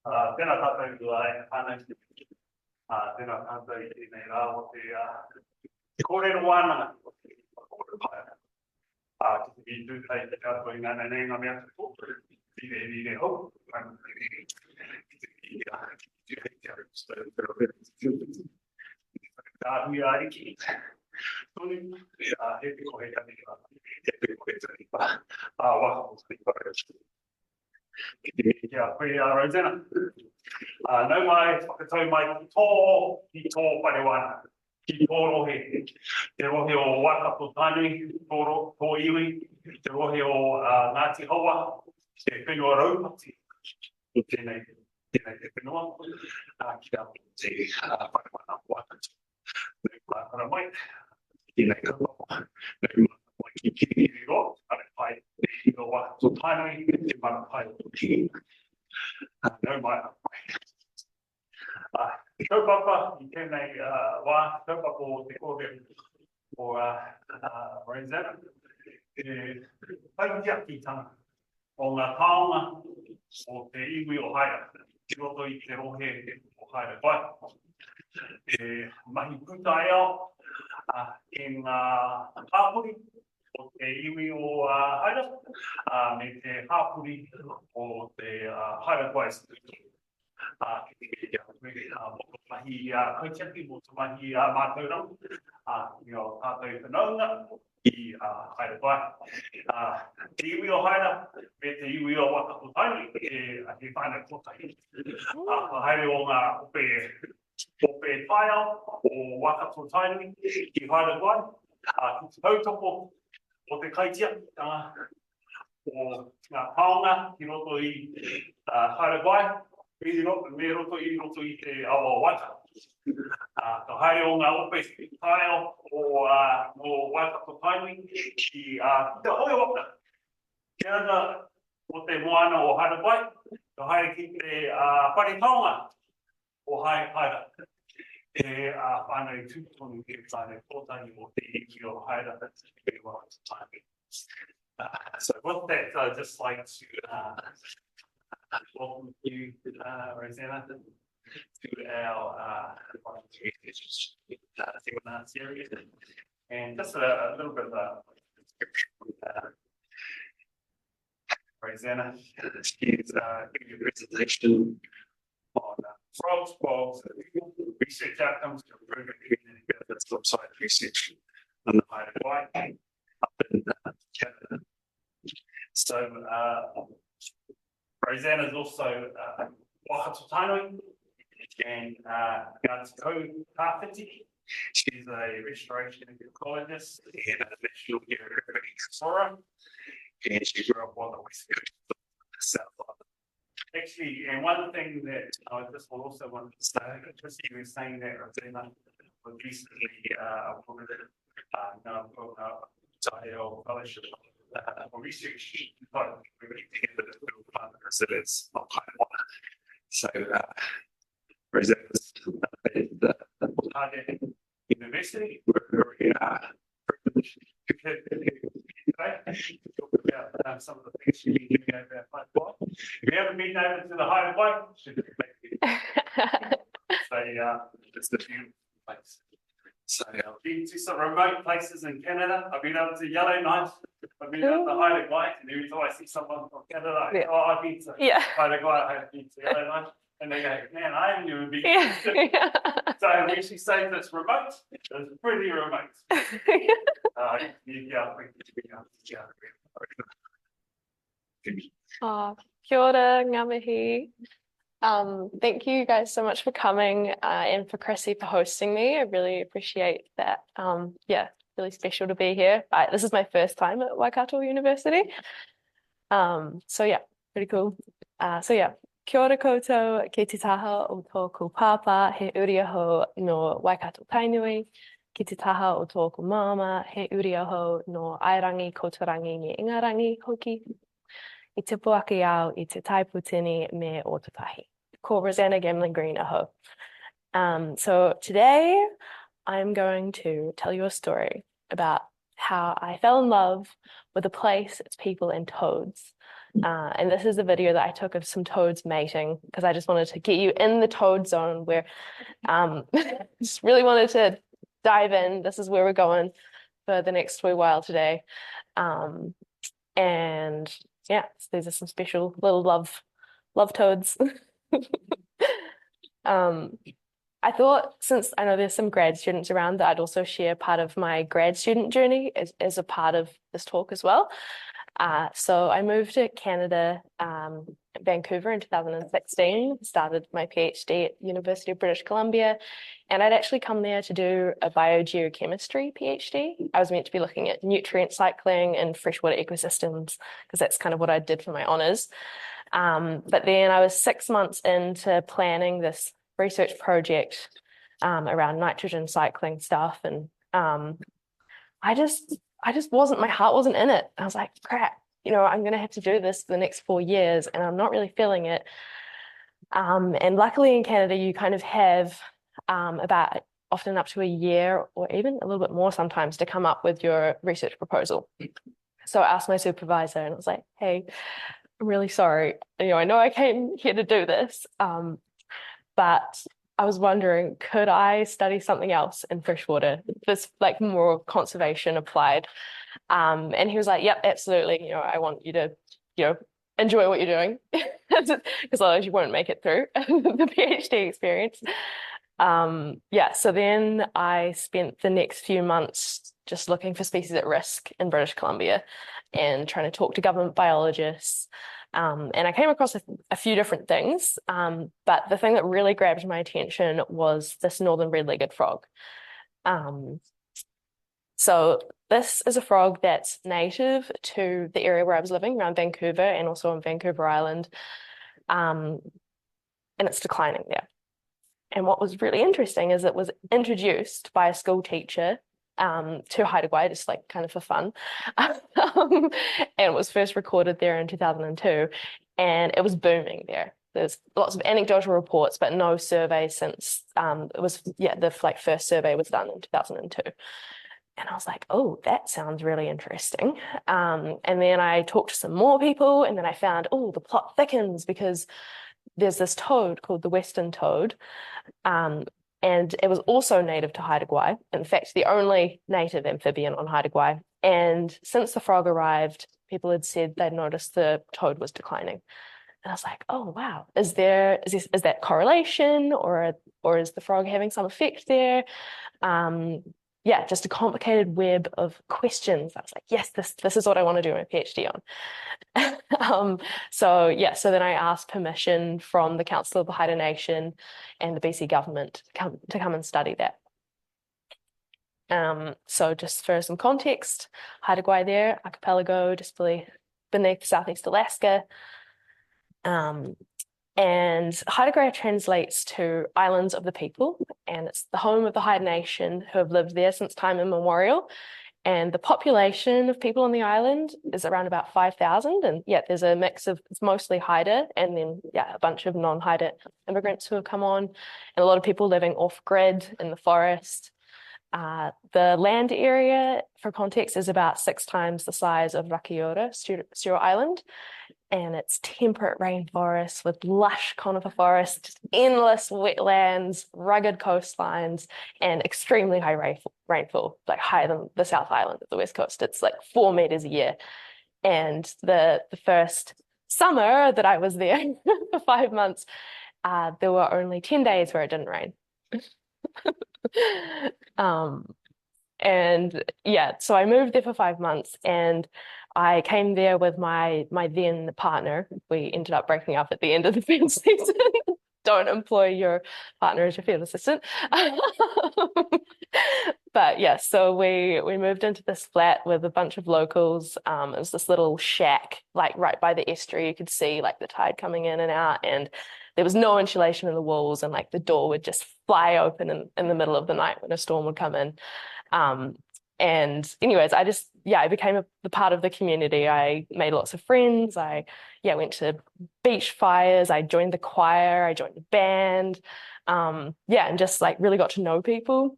Tēnā tātou ai ana, tēnā tātou I nei rā o te kōrero wānanga o te kōrero haere. Ki te tūtai te kātua I ngana nei ngā mea te tōpū, rire hau, ki te te aru stau, tā hui a riki, tonu, he te kohe tanipa, waka o tanipa, kia koe a Rosanna. Nau mai, whakatau mai ki tō whare wana, ki tō rohe, te rohe o Waikato tānui, tō iwi, te rohe o Ngāti Haua, te whenua raupati, o tēnei te whenua, ki tā te whare wana Waikato. Nau mai para mai, tēnei kaua, nau mai ki kiri ro, ara pai, te o Waikato tānui, te mana pai o tēnei. Nau mai para mai. Kaupapa I tēnei wā, kaupapa o te kore o Rosanna, e pautiakitanga o ngā taonga o te iwi o Haida, ki roto I te rohe o Haida Gwaii. E mahi puta eo, e ngā hāpuri o te iwi o Haida, me te hāpuri o te Haida Gwaii. Mahi kaitiaki mo te mahi mātaurau, I o tātou whanaunga I Haida Gwaii. Te iwi o Haida, me te iwi o Waikato tānui, he whānau kotahi. Haere o ngā ope tāiao o Waikato tānui ki Haida Gwaii, ki te tautoko o te kaitiaki o ngā taonga ki roto I Haida Gwaii, me roto I te awa Waikato. Ka haere o ngā ope tāiao o Waikato tānui ki te hoi waka. Kia anga o te moana o Haida Gwaii, ka haere ki te whare taonga o Haida. E whānau tūtonu ki whānau kōtangi o te iwi o Haida, ki Waikato tānui. So with that, I'd just like to welcome you, Rosanna, to our seminar series. And just a little bit of a description. Rosanna, she's giving you a presentation on frogs, bogs, research outcomes to improve community benefits outside research on the Haida Gwaii up in Canada. So, Rosanna is also Waikato tānui and Ngāti Tāwhiti. She's a restoration ecologist and a national geographic explorer, and she grew up on the west coast of the South Island. Actually, and one thing that I just also wanted to say, just you were saying that Rosanna was recently awarded Aotearoa fellowship for research. We were together to build fund because it is not quite one. So, Rosanna's at Haida University. We're very privileged to have her today to talk about some of the things she's been doing over at Haida Gwaii. If you haven't been over to the Haida Gwaii, you should make it. It's a beautiful place. So I've been to some remote places in Canada. I've been up to Yellowknife. I've been up to Haida Gwaii, and every time I see someone from Canada, I go, I've been to Haida Gwaii, I've been to Yellowknife. And they go, man, I haven't even been to So when she says it's remote, it's pretty remote. Kia ora, ngā mihi. Thank you guys so much for coming and for Chrissy for hosting me. I really appreciate that. Really special to be here. This is my first time at Waikato University. Pretty cool. Kia ora koutou, ke te taha o tōku pāpā, he uri aho no Waikato Tainui, ki te taha o tōku māma, he uri aho no airangi kouturangi me ingarangi hoki. I te puaki au I te taiputini me o tutahi. Ko Rosanna Gamlin Green aho. So today I'm going to tell you a story about how I fell in love with a place, its people and toads And this is a video that I took of some toads mating because I just wanted to get you in the toad zone where just really wanted to dive in. This is where we're going for the next wee while today. And yeah, so these are some special little love toads. I thought, since I know there's some grad students around, that I'd also share part of my grad student journey as a part of this talk as well. So I moved to Canada, Vancouver in 2016, started my PhD at University of British Columbia, and I'd actually come there to do a biogeochemistry PhD. I was meant to be looking at nutrient cycling and freshwater ecosystems, because that's kind of what I did for my honours. But then I was 6 months into planning this research project around nitrogen cycling stuff, and I just wasn't, my heart wasn't in it. I was like, crap, I'm going to have to do this for the next 4 years and I'm not really feeling it. And luckily in Canada, you kind of have about often up to a year or even a little bit more sometimes to come up with your research proposal. So I asked my supervisor and I was like, hey, I'm really sorry. I know I came here to do this, but I was wondering, could I study something else in freshwater that's like more conservation applied? And he was like, yep, absolutely. I want you to, enjoy what you're doing, because otherwise you won't make it through the PhD experience. Yeah, so then I spent the next few months just looking for species at risk in British Columbia and trying to talk to government biologists. And I came across a few different things, but the thing that really grabbed my attention was this northern red-legged frog. So this is a frog that's native to the area where I was living, around Vancouver and also on Vancouver Island, and it's declining there. And what was really interesting is it was introduced by a school teacher to Haida Gwaii, just like kind of for fun. And it was first recorded there in 2002, and it was booming there. There's lots of anecdotal reports, but no survey since it was, the first survey was done in 2002. And I was like, oh, that sounds really interesting. And then I talked to some more people, and then I found, oh, the plot thickens because there's this toad called the western toad. And it was also native to Haida Gwaii. In fact, the only native amphibian on Haida Gwaii. And since the frog arrived, people had said they'd noticed the toad was declining. And I was like, oh, wow, is that correlation, or is the frog having some effect there? Yeah, just a complicated web of questions. I was like, yes, this is what I want to do my PhD on. So then I asked permission from the Council of the Haida Nation and the BC government to come and study that. So just for some context, Haida Gwaii there, archipelago, just beneath southeast Alaska. And Haida Gwaii translates to Islands of the People, and it's the home of the Haida Nation, who have lived there since time immemorial. And the population of people on the island is around about 5,000. And there's a mix of, it's mostly Haida, and then a bunch of non-Haida immigrants who have come on, and a lot of people living off-grid in the forest. The land area, for context, is about 6 times the size of Aotearoa, Stewart Island. And it's temperate rainforest with lush conifer forests, just endless wetlands, rugged coastlines, and extremely high rainfall, like higher than the South Island of the West Coast. It's like 4 meters a year. And the first summer that I was there for 5 months, there were only 10 days where it didn't rain. And so I moved there for 5 months, and I came there with my then partner. We ended up breaking up at the end of the field season. Don't employ your partner as your field assistant. But so we moved into this flat with a bunch of locals. It was this little shack, like right by the estuary. You could see like the tide coming in and out, and there was no insulation in the walls, and like the door would just fly open in the middle of the night when a storm would come in. And anyways, I became the part of the community. I made lots of friends. I went to beach fires. I joined the choir. I joined the band. And just like really got to know people.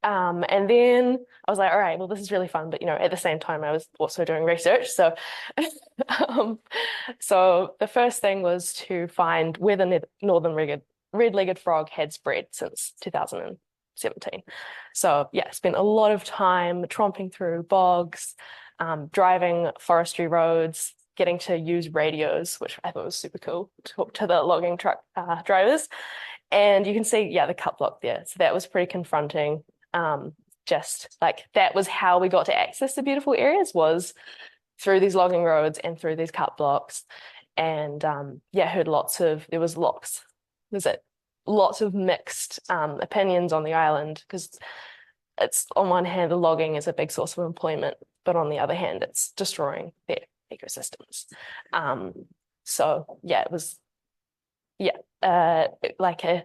And then I was like, all right, well, this is really fun. But, at the same time, I was also doing research. So, so the first thing was to find where the northern red-legged frog had spread since 2017. So yeah, spent a lot of time tromping through bogs, driving forestry roads, getting to use radios, which I thought was super cool, to talk to the logging truck drivers. And you can see, yeah, the cut block there. So that was pretty confronting. Just like that was how we got to access the beautiful areas, was through these logging roads and through these cut blocks. And yeah, heard lots of mixed opinions on the island, because it's, on one hand, the logging is a big source of employment, but on the other hand, it's destroying their ecosystems. So yeah, it was like a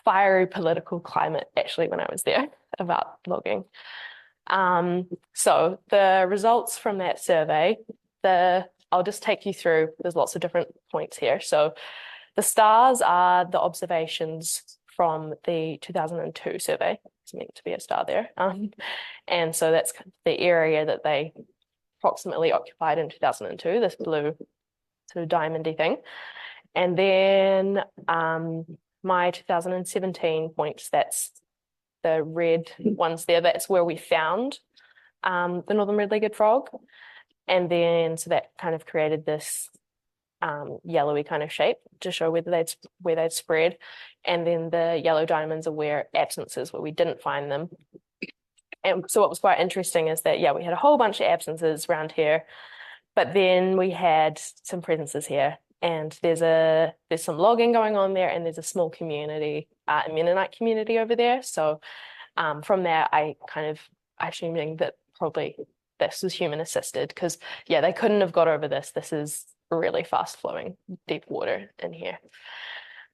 fiery political climate actually when I was there about logging. So the results from that survey, I'll just take you through, there's lots of different points here. So the stars are the observations from the 2002 survey. It's meant to be a star there. And so that's the area that they approximately occupied in 2002, this blue sort of diamondy thing. And then my 2017 points, that's the red ones there, that's where we found the northern red-legged frog. And then so that kind of created this yellowy kind of shape to show where they'd spread. And then the yellow diamonds are where absences, where we didn't find them. And so what was quite interesting is that, yeah, we had a whole bunch of absences around here, but then we had some presences here. And there's some logging going on there, and there's a small community, a Mennonite community over there. So from there, I assuming that probably this was human assisted, because yeah, they couldn't have got over this. This is really fast flowing deep water in here.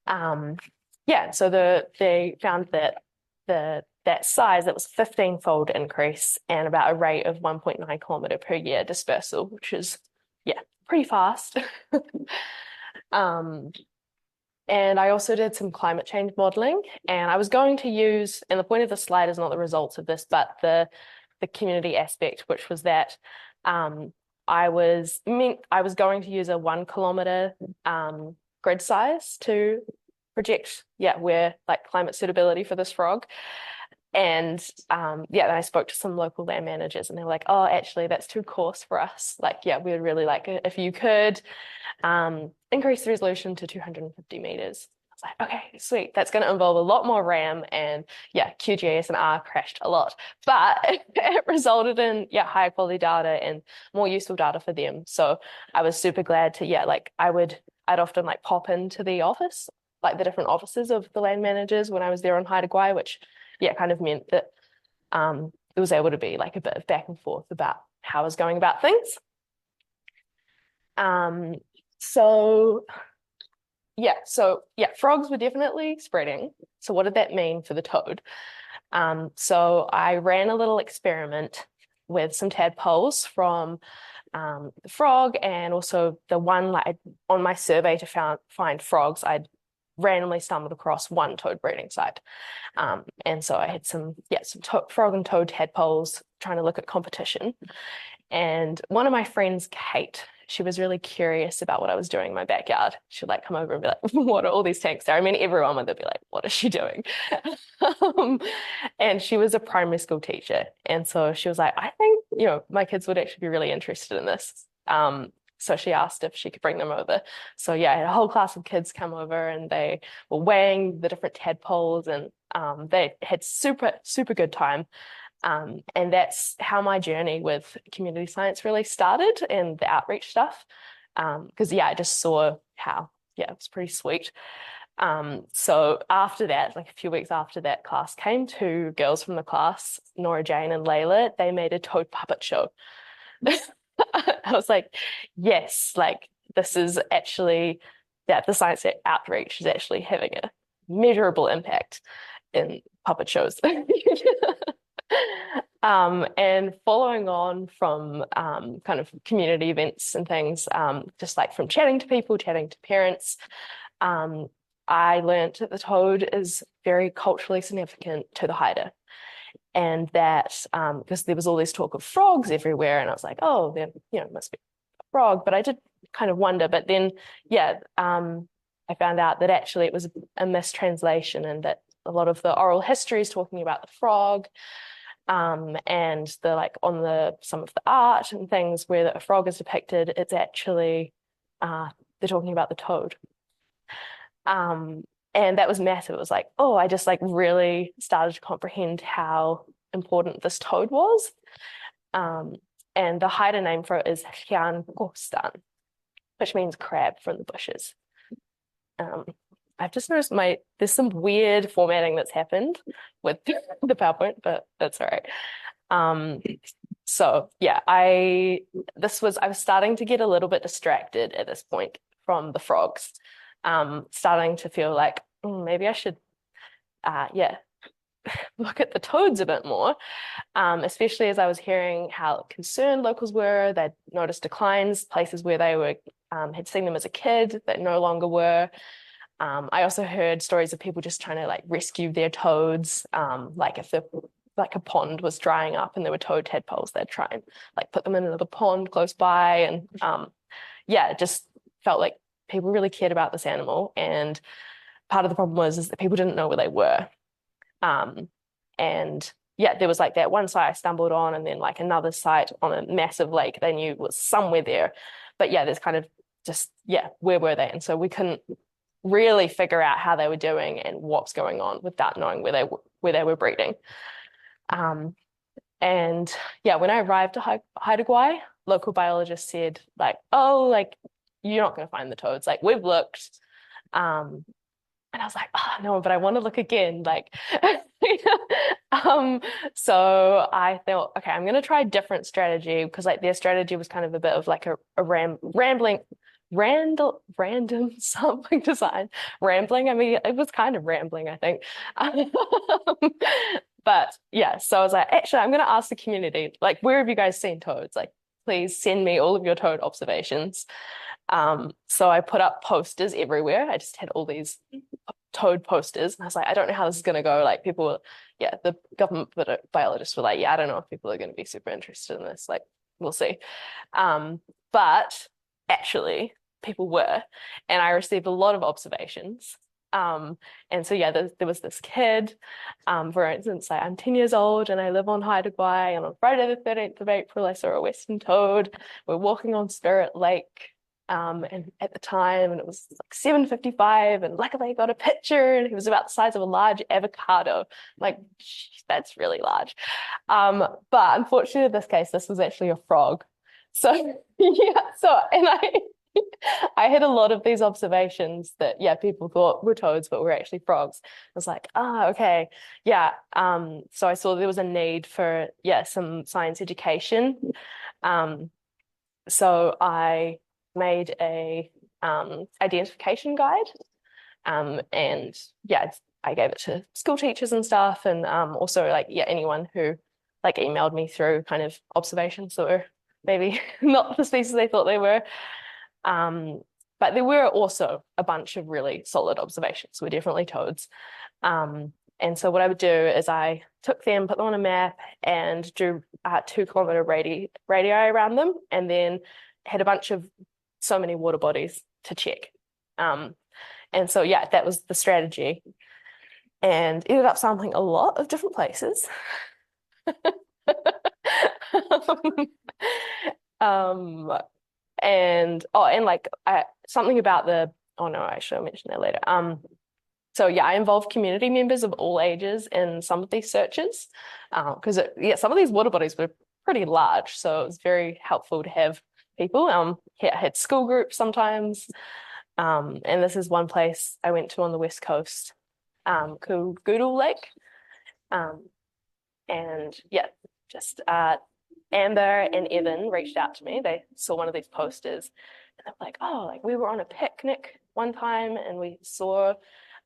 Yeah, so they found that that size, that was 15-fold increase and about a rate of 1.9 kilometer per year dispersal, which is, yeah, pretty fast. And I also did some climate change modeling, and I was going to use, and the point of the slide is not the results of this, but the community aspect, which was that I was going to use a 1 kilometer grid size to project, yeah, where like climate suitability for this frog. And yeah, then I spoke to some local land managers, and they were like, oh, actually, that's too coarse for us. Like, yeah, we would really like it if you could increase the resolution to 250 meters. I was like, okay, sweet. That's going to involve a lot more RAM, and yeah, QGIS and R crashed a lot, but it resulted in, yeah, higher quality data and more useful data for them. So I was super glad to, yeah, like I'd often like pop into the office, like the different offices of the land managers when I was there on Haida Gwaii, which, yeah, kind of meant that it was able to be like a bit of back and forth about how I was going about things. So yeah, frogs were definitely spreading. So what did that mean for the toad? So I ran a little experiment with some tadpoles from the frog, and also the one, like on my survey to find frogs, I'd randomly stumbled across one toad breeding site. And so I had some frog and toad tadpoles trying to look at competition. And one of my friends, Kate, she was really curious about what I was doing in my backyard. She'd like come over and be like, what are all these tanks there? I mean, everyone would be like, what is she doing? And she was a primary school teacher. And so she was like, I think, my kids would actually be really interested in this. So she asked if she could bring them over. So yeah, I had a whole class of kids come over, and they were weighing the different tadpoles, and they had super, super good time. And that's how my journey with community science really started, and the outreach stuff. Because yeah, I just saw how, yeah, it was pretty sweet. So after that, like a few weeks after that class came, two girls from the class, Nora Jane and Layla, they made a toad puppet show. I was like, yes, like this is actually, that the science outreach is actually having a measurable impact in puppet shows. And following on from kind of community events and things, just like from chatting to people, chatting to parents, I learned that the toad is very culturally significant to the Haida. and that because there was all this talk of frogs everywhere, and I was like, oh, there, must be a frog, but I did kind of wonder. But then, I found out that actually it was a mistranslation, and that a lot of the oral history is talking about the frog, and on some of the art and things where a frog is depicted, it's actually they're talking about the toad. And that was massive. It was like, oh, I just really started to comprehend how important this toad was. And the Haida name for it is Hian, which means crab from the bushes. I've just noticed there's some weird formatting that's happened with the PowerPoint, but that's all right. So yeah, I was starting to get a little bit distracted at this point from the frogs. Starting to feel like maybe I should look at the toads a bit more, especially as I was hearing how concerned locals were. They'd noticed declines, places where they were had seen them as a kid that no longer were. I also heard stories of people just trying to rescue their toads, if a pond was drying up and there were toad tadpoles, they'd try and put them in another pond close by. And it just felt like people really cared about this animal. And part of the problem is that people didn't know where they were. There was that one site I stumbled on, and then another site on a massive lake they knew was somewhere there. But there's kind of just, where were they? And so we couldn't really figure out how they were doing and what's going on without knowing where they were breeding. When I arrived to Haida Gwaii, local biologists said you're not going to find the toads. We've looked. And I was like, oh no, but I want to look again. So I thought, okay, I'm going to try a different strategy, because their strategy was kind of a bit of random sampling design. Rambling. I mean, it was kind of rambling, I think. But yeah, so I was like, actually, I'm going to ask the community, where have you guys seen toads? Please send me all of your toad observations. So I put up posters everywhere. I just had all these toad posters, and I was like, I don't know how this is going to go. The government biologists were like, yeah, I don't know if people are going to be super interested in this. We'll see. But actually, people were, and I received a lot of observations. And so there was this kid, for instance, I'm 10 years old and I live on Haida Gwaii, and on Friday the 13th of April I saw a western toad. We're walking on Spirit Lake, and at the time, and it was 7:55, and luckily I got a picture, and he was about the size of a large avocado. That's really large. But unfortunately in this case, this was actually a frog. So and I had a lot of these observations that people thought were toads but were actually frogs. I was like, okay, so I saw there was a need for some science education. So I made a identification guide, and I gave it to school teachers and stuff, and also anyone who emailed me through kind of observations that were maybe not the species they thought they were. But there were also a bunch of really solid observations, were definitely toads. And so what I would do is I took them, put them on a map, and drew 2-kilometer radii around them, and then had a bunch of so many water bodies to check. And so that was the strategy, and ended up sampling a lot of different places. Something about I should mention that later. So I involved community members of all ages in some of these searches, because some of these water bodies were pretty large, so it was very helpful to have people. I had school groups sometimes, and this is one place I went to on the west coast, called Goodall Lake, and just Amber and Evan reached out to me. They saw one of these posters, and they were like, oh, we were on a picnic one time and we saw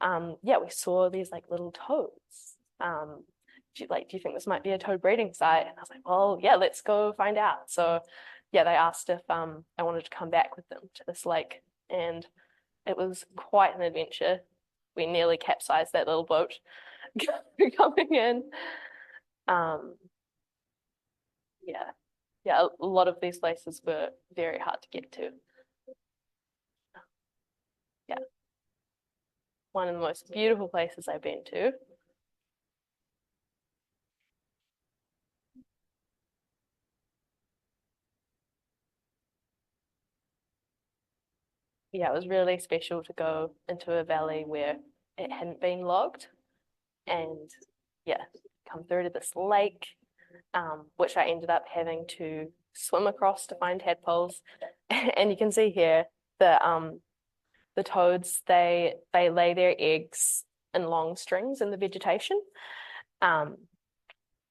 these little toads. Do you think this might be a toad breeding site? And I was like, well, let's go find out. So they asked if I wanted to come back with them to this lake, and it was quite an adventure. We nearly capsized that little boat coming in. Yeah, yeah, a lot of these places were very hard to get to. Yeah, one of the most beautiful places I've been to. Yeah, it was really special to go into a valley where it hadn't been logged, and yeah, come through to this lake, which I ended up having to swim across to find tadpoles. And you can see here the toads, they lay their eggs in long strings in the vegetation. And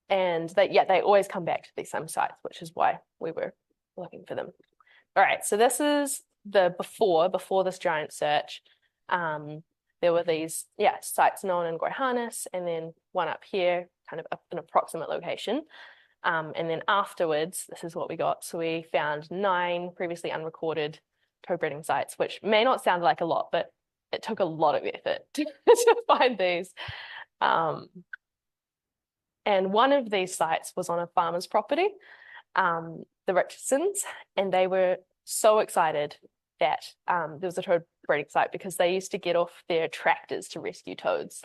they always come back to these same sites, which is why we were looking for them. All right, so this is the before this giant search. There were these, sites known in Gwaii, and then one up here, kind of an approximate location. And then afterwards, this is what we got. So we found 9 previously unrecorded toad breeding sites, which may not sound like a lot, but it took a lot of effort to find these. And one of these sites was on a farmer's property, the Richardsons, and they were so excited that there was a toad breeding site because they used to get off their tractors to rescue toads.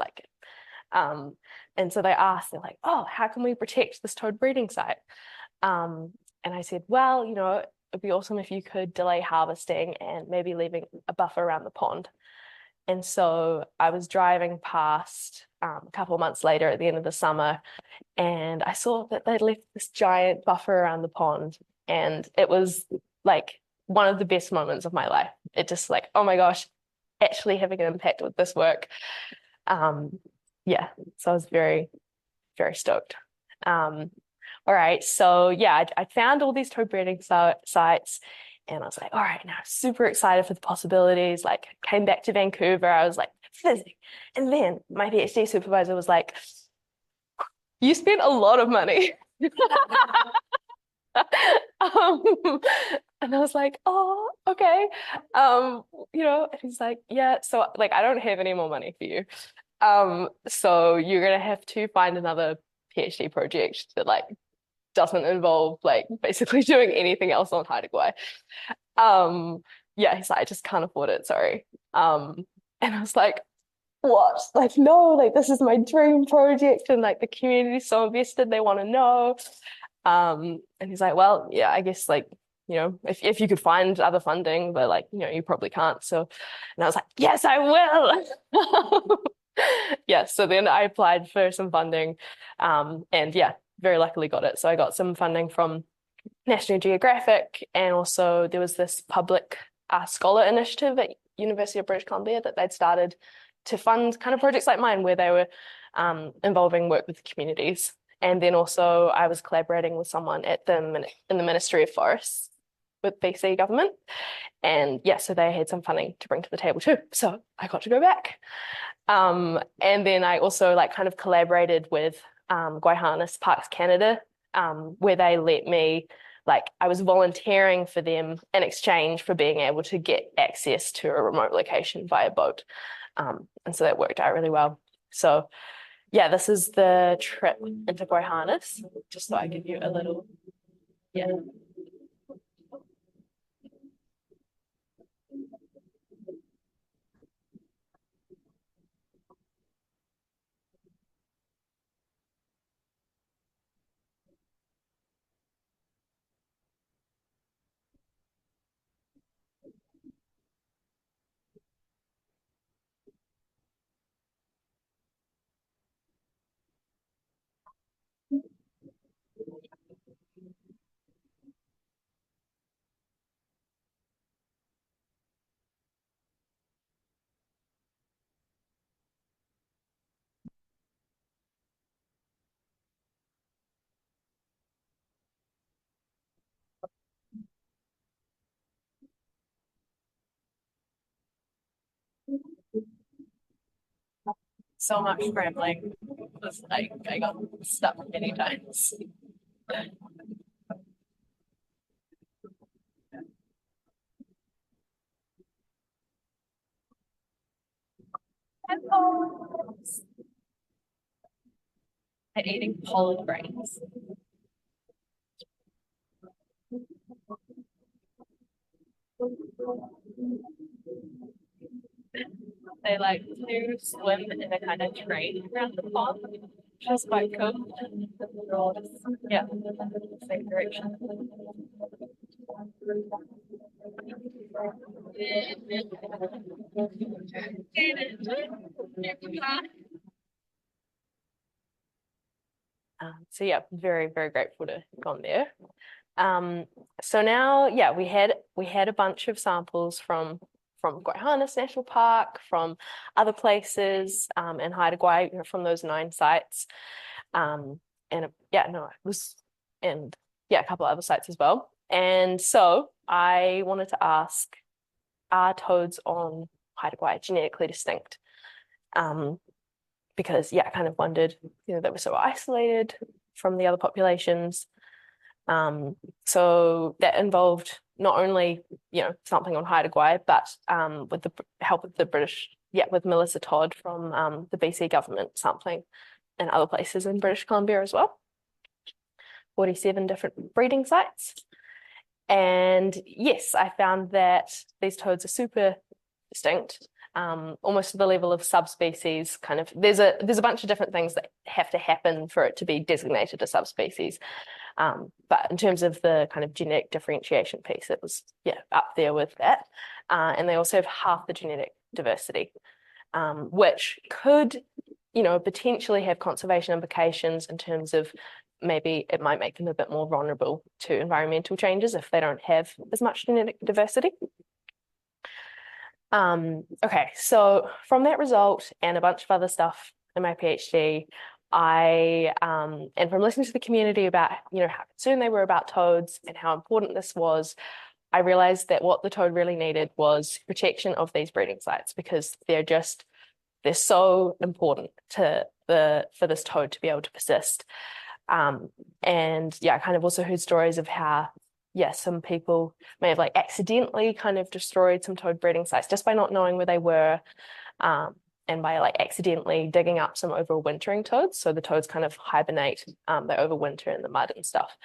And so they asked, they're like, oh, how can we protect this toad breeding site? And I said, well, it'd be awesome if you could delay harvesting and maybe leaving a buffer around the pond. And so I was driving past a couple of months later at the end of the summer, and I saw that they'd left this giant buffer around the pond. And it was like one of the best moments of my life. It just like, oh my gosh, actually having an impact with this work. So I was very, very stoked. All right, so yeah, I found all these toad breeding sites, and I was like, all right, now I'm super excited for the possibilities. Like, came back to Vancouver, I was like, fizzing. And then my PhD supervisor was like, you spent a lot of money. And I was like, oh, okay. And he's like, yeah, so like I don't have any more money for you. So you're gonna have to find another PhD project that like doesn't involve like basically doing anything else on Haida Gwaii. He's like, I just can't afford it, sorry. And I was like, what? Like, no, like this is my dream project, and like the community's so invested, they want to know. And he's like, well, yeah, I guess like, if you could find other funding, but like, you probably can't. So, and I was like, yes, I will. Yeah, so then I applied for some funding, and yeah, very luckily got it. So I got some funding from National Geographic, and also there was this public scholar initiative at University of British Columbia that they'd started to fund kind of projects like mine where they were involving work with communities. And then also I was collaborating with someone in the Ministry of Forests with BC government. And yeah, so they had some funding to bring to the table too. So I got to go back. And then I also like kind of collaborated with Gwaii Parks Canada, where they let me, like I was volunteering for them in exchange for being able to get access to a remote location via boat. And so that worked out really well. So yeah, this is the trip into Gwaii, just so I give you a little, yeah. So much scrambling. It was like I got stuck many times. They're eating pollen grains. They like to swim in a kind of train around the pond, which is quite cool. Yeah, same direction. So yeah, very, very grateful to have gone there. So now, yeah, we had a bunch of samples from Gwaii National Park, from other places, in Haida Gwaii, from those 9 sites, and a couple of other sites as well. And so I wanted to ask, are toads on Haida Gwaii genetically distinct? Because I kind of wondered, they were so isolated from the other populations. So that involved not only, sampling on Haida Gwaii, but with the help of the British, with Melissa Todd from the BC government, sampling in other places in British Columbia as well. 47 different breeding sites. And yes, I found that these toads are super distinct, almost to the level of subspecies. Kind of, there's a bunch of different things that have to happen for it to be designated a subspecies. But in terms of the kind of genetic differentiation piece, it was up there with that. And they also have half the genetic diversity, which could, potentially have conservation implications in terms of maybe it might make them a bit more vulnerable to environmental changes if they don't have as much genetic diversity. Okay, so from that result and a bunch of other stuff in my PhD, and from listening to the community about, how concerned they were about toads and how important this was, I realized that what the toad really needed was protection of these breeding sites, because they're so important for this toad to be able to persist. And I kind of also heard stories of how, some people may have accidentally kind of destroyed some toad breeding sites just by not knowing where they were, and by accidentally digging up some overwintering toads. So the toads kind of hibernate, they overwinter in the mud and stuff.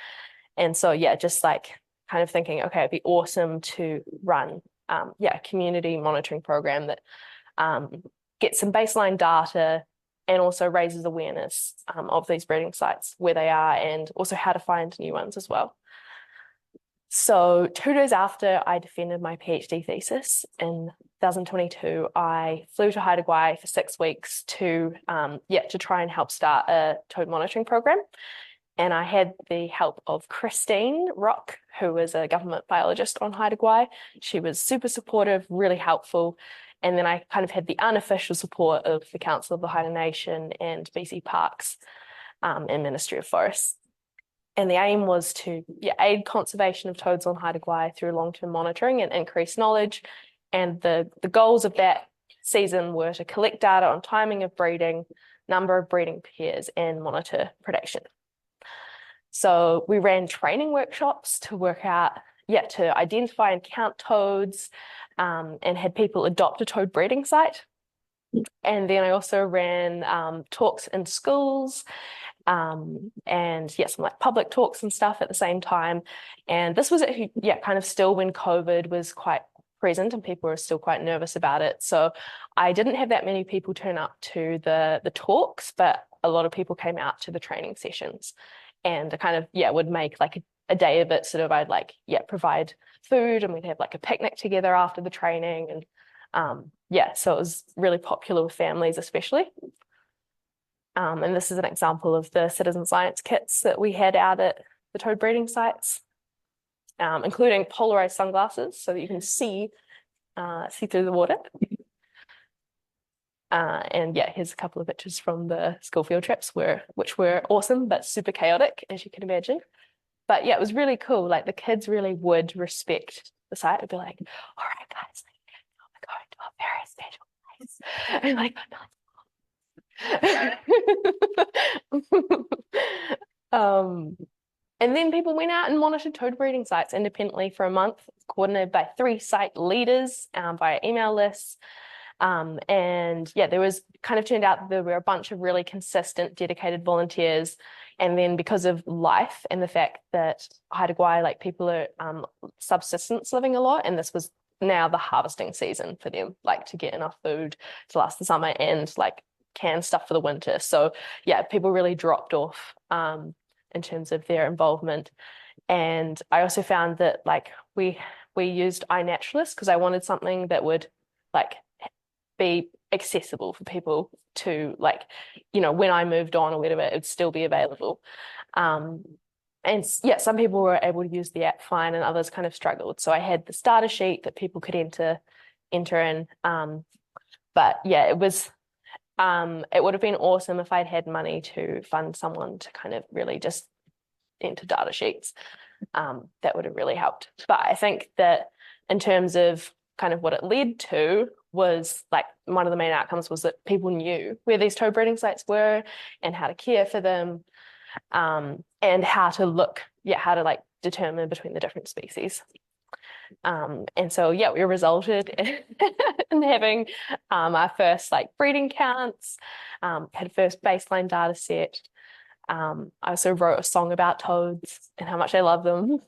And so just kind of thinking, okay, it'd be awesome to run a community monitoring program that gets some baseline data and also raises awareness of these breeding sites, where they are, and also how to find new ones as well. So 2 days after I defended my PhD thesis in 2022, I flew to Haida Gwaii for 6 weeks to try and help start a toad monitoring program. And I had the help of Christine Rock, who is a government biologist on Haida Gwaii. She was super supportive, really helpful. And then I kind of had the unofficial support of the Council of the Haida Nation and BC Parks and Ministry of Forests. And the aim was to aid conservation of toads on Haida Gwaii through long-term monitoring and increase knowledge. And the goals of that season were to collect data on timing of breeding, number of breeding pairs, and monitor predation. So we ran training workshops to work out, to identify and count toads, and had people adopt a toad breeding site. And then I also ran talks in schools, and some public talks and stuff at the same time. And this was kind of still when COVID was quite present and people were still quite nervous about it. So I didn't have that many people turn up to the talks, but a lot of people came out to the training sessions. And I kind of would make a day of it. Sort of I'd provide food, and we'd have a picnic together after the training. And so it was really popular with families especially. And this is an example of the citizen science kits that we had out at the toad breeding sites, including polarized sunglasses so that you can see through the water. And here's a couple of pictures from the school field trips, which were awesome but super chaotic, as you can imagine. But it was really cool. The kids really would respect the site. It'd be like, all right, guys, we're going to a very special place. And then people went out and monitored toad breeding sites independently for a month, coordinated by 3 site leaders via email lists. And yeah, there was kind of turned out there were a bunch of really consistent, dedicated volunteers. And then because of life and the fact that Haida Gwaii, like people are subsistence living a lot, and this was now the harvesting season for them, like to get enough food to last the summer and like can stuff for the winter. So yeah, people really dropped off in terms of their involvement. And I also found that like we used iNaturalist because I wanted something that would like be accessible for people to like, you know, when I moved on or whatever, it would still be available. And yeah, some people were able to use the app fine and others kind of struggled. So I had the starter sheet that people could enter in. But yeah, it would have been awesome if I'd had money to fund someone to kind of really just enter data sheets. That would have really helped. But I think that in terms of kind of what it led to was like one of the main outcomes was that people knew where these toad breeding sites were and how to care for them, and how to like determine between the different species. And so yeah, we resulted in having our first like breeding counts, had first baseline data set. I also wrote a song about toads and how much I love them.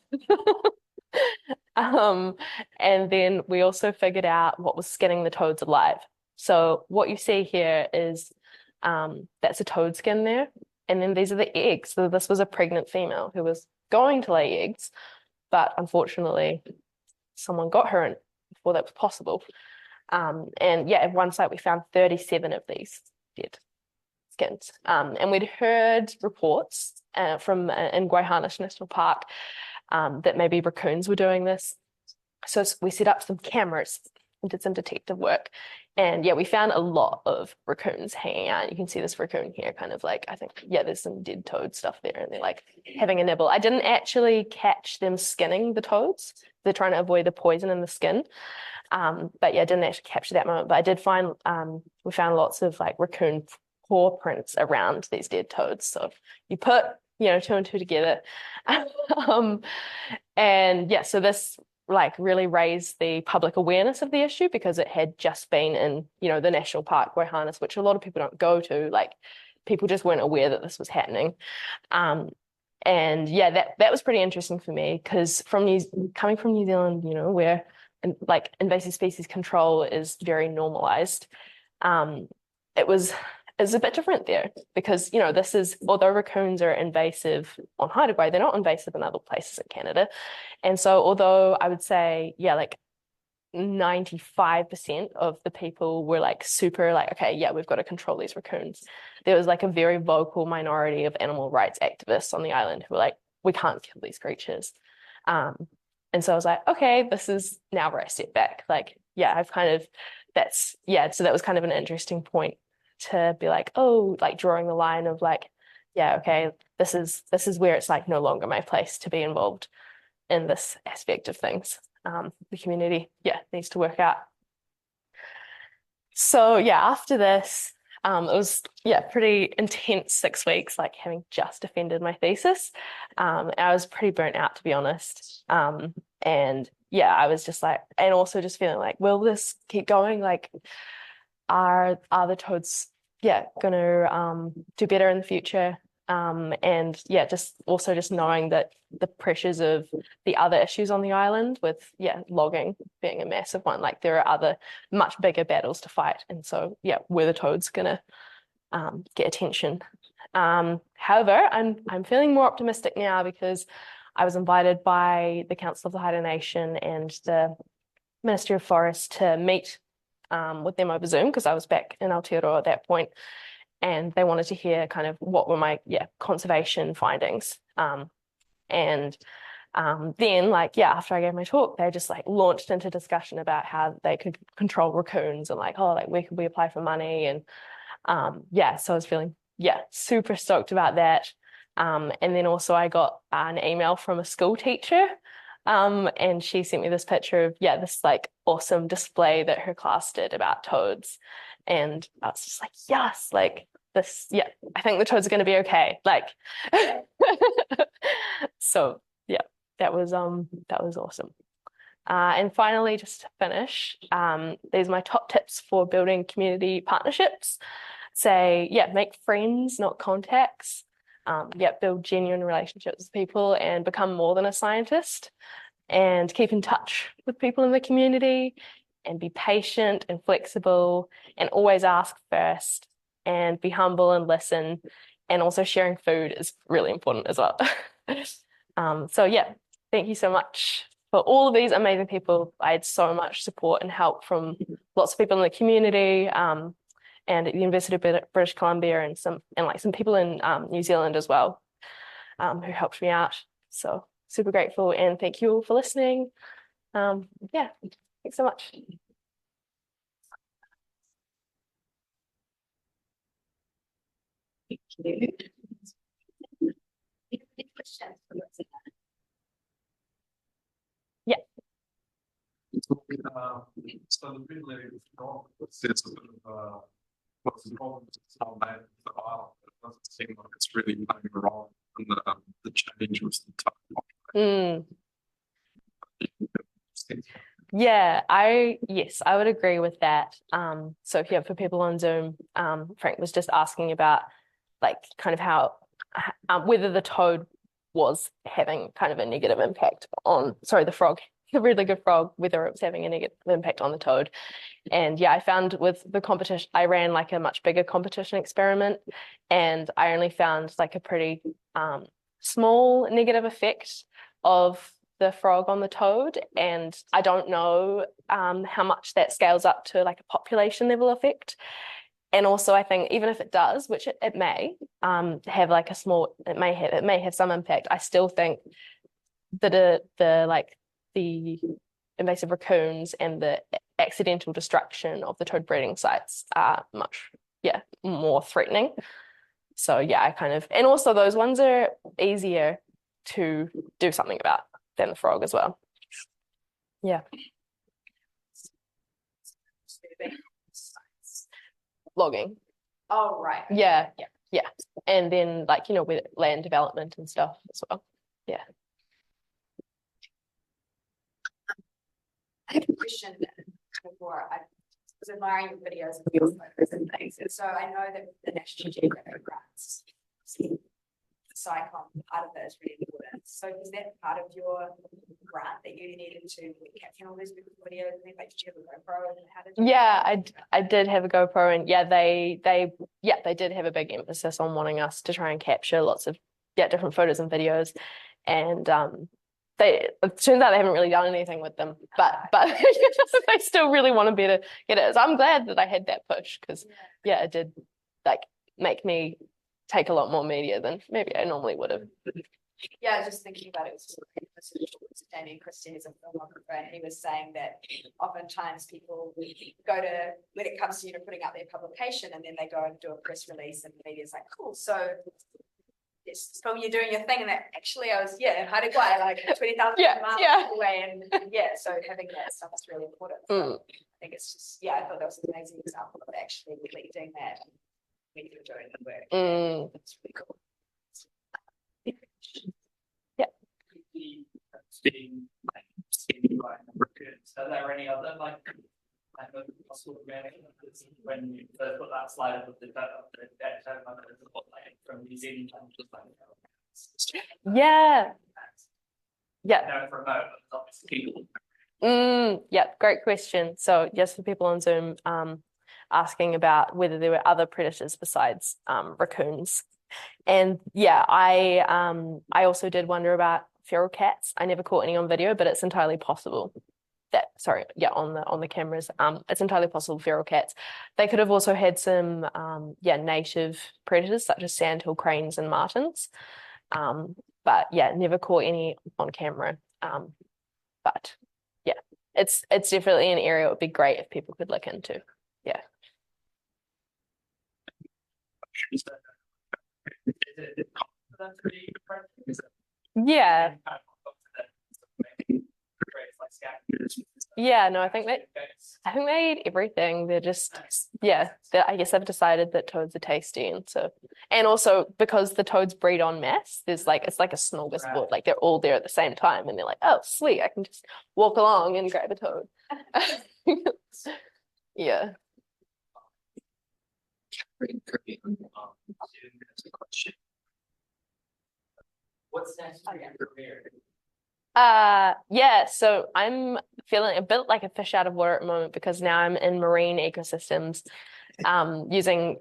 And then we also figured out what was skinning the toads alive. So what you see here is that's a toad skin there. And then these are the eggs. So this was a pregnant female who was going to lay eggs, but unfortunately someone got her in before that was possible. And yeah, at one site we found 37 of these dead skins. And we'd heard reports from in Waikato National Park that maybe raccoons were doing this. So we set up some cameras and did some detective work. And yeah, we found a lot of raccoons hanging out. You can see this raccoon here, kind of like, I think, yeah, there's some dead toad stuff there and they're like having a nibble. I didn't actually catch them skinning the toads. They're trying to avoid the poison in the skin. But yeah, I didn't actually capture that moment. But I did find, we found lots of like raccoon paw prints around these dead toads. So you put, you know, two and two together. And yeah, so this like really raised the public awareness of the issue because it had just been in, you know, the national park Waikato, which a lot of people don't go to. Like people just weren't aware that this was happening. And yeah, that was pretty interesting for me because coming from New Zealand, you know, where like invasive species control is very normalized. It's a bit different there because, you know, this is, although raccoons are invasive on Haida Gwaii, they're not invasive in other places in Canada. And so although I would say, yeah, like 95% of the people were like super like, okay, yeah, we've got to control these raccoons. There was like a very vocal minority of animal rights activists on the island who were like, we can't kill these creatures. And so I was like, okay, this is now where I step back. Like, yeah, so that was kind of an interesting point to be like, oh, like drawing the line of like, yeah, okay, this is where it's like no longer my place to be involved in this aspect of things. The community, yeah, needs to work out. So yeah, after this, it was, yeah, pretty intense 6 weeks, like having just defended my thesis. I was pretty burnt out, to be honest. And yeah, I was just like, and also just feeling like, will this keep going? Like, are the toads, yeah, gonna do better in the future? And yeah, just knowing that the pressures of the other issues on the island with, yeah, logging being a massive one, like there are other much bigger battles to fight. And so, yeah, were the toads gonna get attention? However, I'm feeling more optimistic now because I was invited by the Council of the Haida Nation and the Ministry of Forest to meet with them over Zoom because I was back in Aotearoa at that point. And they wanted to hear kind of what were my conservation findings. Then like, yeah, after I gave my talk, they just like launched into discussion about how they could control raccoons and like, oh, like where could we apply for money? And yeah, so I was feeling, yeah, super stoked about that. And then also I got an email from a school teacher and she sent me this picture of, yeah, this like awesome display that her class did about toads. And I was just like, yes, like this, yeah, I think the toads are going to be okay. Like, so yeah, that was awesome. And finally, just to finish, these are my top tips for building community partnerships. Say, yeah, make friends, not contacts. Yeah, build genuine relationships with people and become more than a scientist. And keep in touch with people in the community and be patient and flexible and always ask first and be humble and listen. And also sharing food is really important as well. So yeah, thank you so much for all of these amazing people. I had so much support and help from lots of people in the community, and at the University of British Columbia, and some people in New Zealand as well, who helped me out. So super grateful, and thank you all for listening. Yeah, thanks so much. Thank you. Any questions for us? Yeah. So the really strong sense of what's the problem with some land of the island, but it doesn't seem like it's really playing a role in the change with the type of Yeah, I would agree with that. So yeah, for people on Zoom, Frank was just asking about like kind of how whether the toad was having kind of a negative impact on, sorry, the frog, the really good frog, whether it was having a negative impact on the toad. And yeah, I found with the competition, I ran like a much bigger competition experiment, and I only found like a pretty small negative effect of the frog on the toad. And I don't know how much that scales up to like a population level effect. And also I think even if it does, which it may have like a small, it may have some impact, I still think that the invasive raccoons and the accidental destruction of the toad breeding sites are much, more threatening. So yeah, I kind of, and also those ones are easier to do something about than the frog as well. Yeah. Logging. Oh, right. Yeah. And then like, with land development and stuff as well. Yeah. I have a question before. I was admiring your videos of your photos and things. And so I know that the National Geographic grants, the cyclone part of it is really important. So is that part of your grant that you needed to capture all these videos? And like, did you have a GoPro, and how did you? Yeah, I did have a GoPro, and yeah, they did have a big emphasis on wanting us to try and capture lots of different photos and videos, and it turns out they haven't really done anything with them, but they still really want to be to get it. So I'm glad that I had that push, because it did like make me take a lot more media than maybe I normally would have. Yeah, just thinking about it, was Jamie and Christie, who's a filmographer, and he was saying that oftentimes people go to, when it comes to putting out their publication, and then they go and do a press release, and the media's like, cool, so it's cool, you're doing your thing, and that actually I was in Haida Gwaii, like 20,000 miles away, and so having that stuff is really important. So I think it's just I thought that was an amazing example of actually leading that when you're doing the work. That's really cool. Are there any other possible when you first put that slide up of the from New Zealand? For a moment, obviously. Great question. So yes, for people on Zoom asking about whether there were other predators besides raccoons. And I also did wonder about feral cats. I never caught any on video, but it's entirely possible that, on the cameras, it's entirely possible feral cats. They could have also had some native predators such as sandhill cranes and martins. But never caught any on camera. But it's definitely an area it would be great if people could look into. Yeah. Yeah. Yeah, no, I think they eat everything. They're just, yeah, I guess they've decided that toads are tasty, and also because the toads breed en masse, it's like a smorgasbord. Right. Like they're all there at the same time, and they're like, oh, sweet, I can just walk along and grab a toad. Yeah. What's next for your career? Yeah, so I'm feeling a bit like a fish out of water at the moment because now I'm in marine ecosystems, using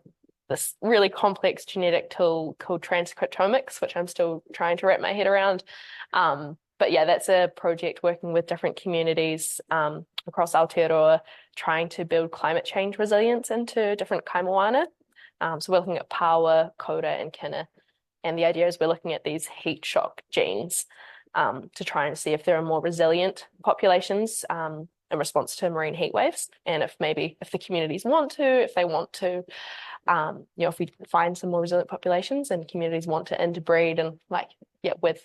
this really complex genetic tool called transcriptomics, which I'm still trying to wrap my head around. But yeah, that's a project working with different communities across Aotearoa, trying to build climate change resilience into different kaimoana. So we're looking at Paua, Koda, and Kina. And the idea is we're looking at these heat shock genes to try and see if there are more resilient populations in response to marine heat waves. And if the communities want to, if they want to, if we find some more resilient populations and communities want to interbreed and with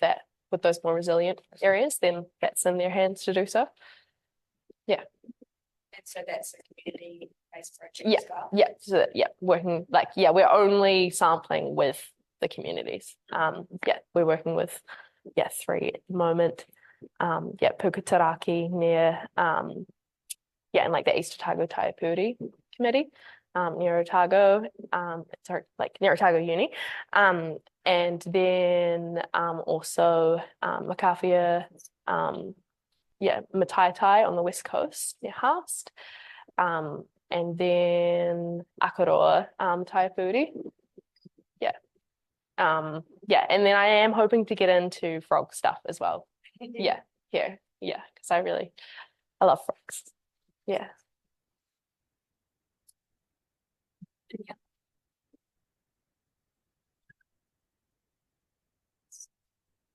those more resilient areas, then that's in their hands to do so. Yeah. And so that's a community-based project Yeah, as well. yeah. So yeah, working we're only sampling with the communities. We're working with 3 at the moment. Puketaraki near and like the East Otago Taiapuri committee, near Otago, near Otago Uni. And then also Makawhia, Mataitai on the west coast near Haast. And then Akaroa, Taiapuri. And then I am hoping to get into frog stuff as well. Yeah, because I love frogs. Yeah.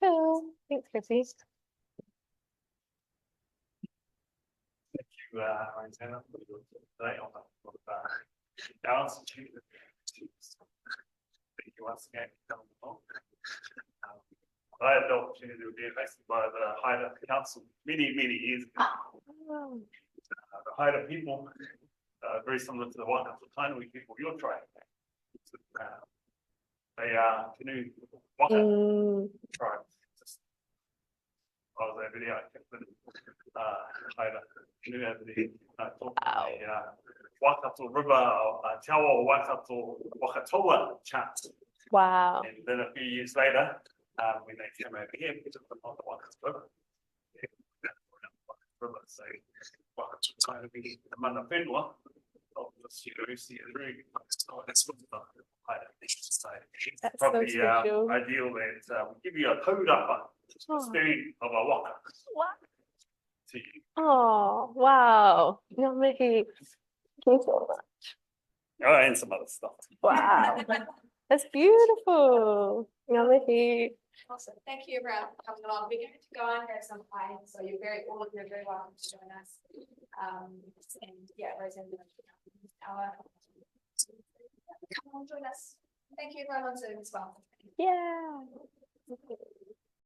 Cool. Thanks, Chrissy. Thank you, Rosanna, for your today on the answer to the thank you once again for coming along. I had the opportunity to be elected by the Haida Council many years ago. Oh. The Haida people, very similar to the Waikato Tainui people you're trying. They are canoe Waikato tribes. I was over there, I kept them, Haida canoe over there, talking the Waikato River, Te Awa Waikato Wakatoa chant. Wow. And then a few years later, when they came over here, we took them on the Waikato River. So Waikato Tainui, the Mana Whenua of this university is very that's what the Haida Nation Society. That's Probably so special. ideal that we give you a kaurapa, the spirit of a waka. What? To you. Oh, wow. No, Mickey. Thank you so much. Oh, and some other stuff. Wow. That's beautiful. No, Mickey. Awesome. Thank you everyone for coming along. We're going to go and have some pie, so all of you are very welcome to join us. Rosanna, come on, join us. Thank you everyone on Zoom as well. Yeah.